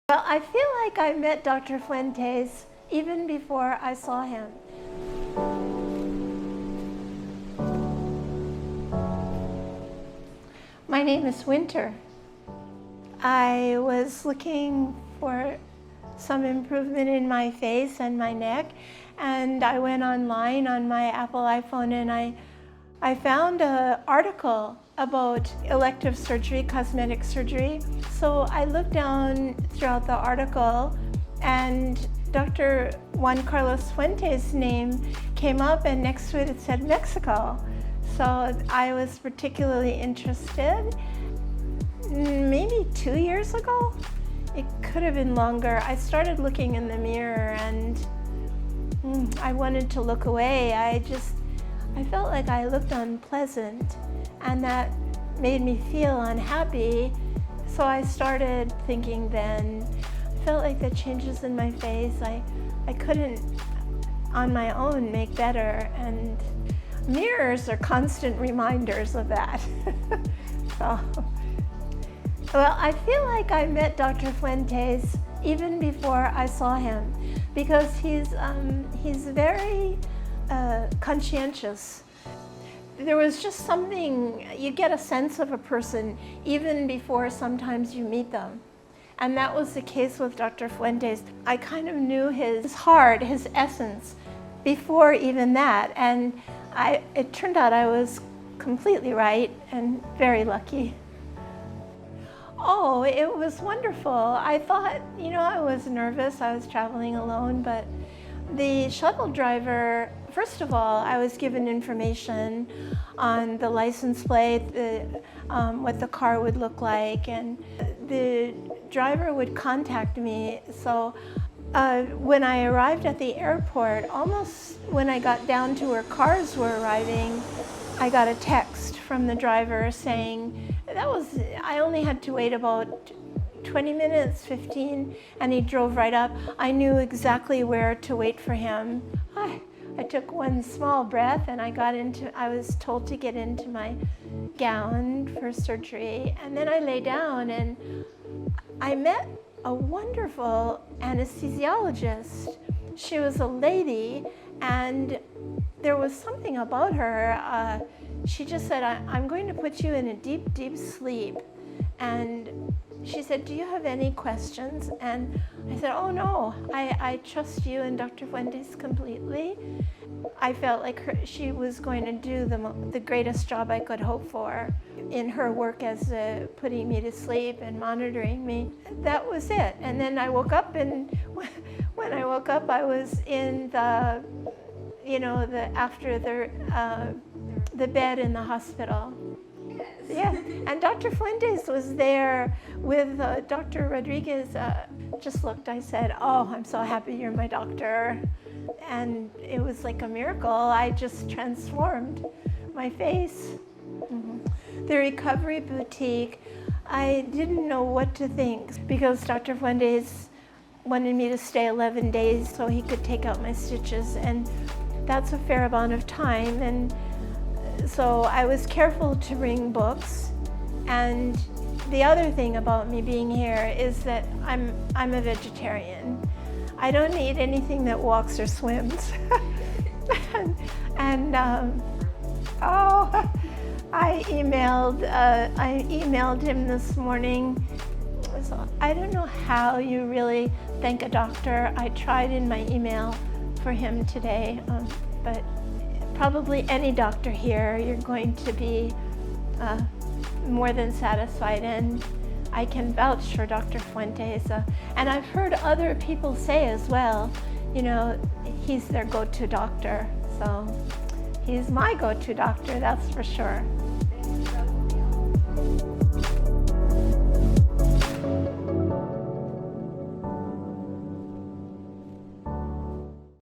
Well, I feel like I met Dr. Fuentes even before I saw him. My name is Winter. I was looking for some improvement in my face and my neck, and I went online on my Apple iPhone and I found an article about elective surgery, cosmetic surgery. So I looked down throughout the article and Dr. Juan Carlos Fuentes' name came up, and next to it said Mexico. So I was particularly interested. Maybe 2 years ago? It could have been longer. I started looking in the mirror and I wanted to look away. I felt like I looked unpleasant, and that made me feel unhappy. So I started thinking then, I felt like the changes in my face, I couldn't on my own make better, and mirrors are constant reminders of that. So, well, I feel like I met Dr. Fuentes even before I saw him, because he's very conscientious. There was just something, you get a sense of a person even before sometimes you meet them. And that was the case with Dr. Fuentes. I kind of knew his heart, his essence, before even that. And it turned out I was completely right and very lucky. Oh, it was wonderful. I thought, I was nervous. I was traveling alone, but the shuttle driver, first of all, I was given information on the license plate, what the car would look like, and the driver would contact me. So when I arrived at the airport, almost when I got down to where cars were arriving, I got a text from the driver saying, I only had to wait about 20 minutes, 15, and he drove right up. I knew exactly where to wait for him. I took one small breath and I was told to get into my gown for surgery, and then I lay down and I met a wonderful anesthesiologist. She was a lady, and there was something about her. She just said, I'm going to put you in a deep, deep sleep. And she said, do you have any questions? And I said, oh no, I trust you and Dr. Fuentes completely. I felt like she was going to do the greatest job I could hope for in her work as putting me to sleep and monitoring me. That was it. And then I woke up, and when I woke up, I was in the bed in the hospital. Yeah, and Dr. Fuentes was there with Dr. Rodriguez. Just looked, I said, oh, I'm so happy you're my doctor. And it was like a miracle. I just transformed my face. The recovery boutique, I didn't know what to think, because Dr. Fuentes wanted me to stay 11 days so he could take out my stitches, and that's a fair amount of time. And so I was careful to bring books. And the other thing about me being here is that I'm a vegetarian. I don't eat anything that walks or swims. I emailed him this morning. So I don't know how you really thank a doctor. I tried in my email for him today, but probably any doctor here, you're going to be more than satisfied, and I can vouch for Dr. Fuentes. And I've heard other people say as well, he's their go-to doctor. So he's my go-to doctor, that's for sure.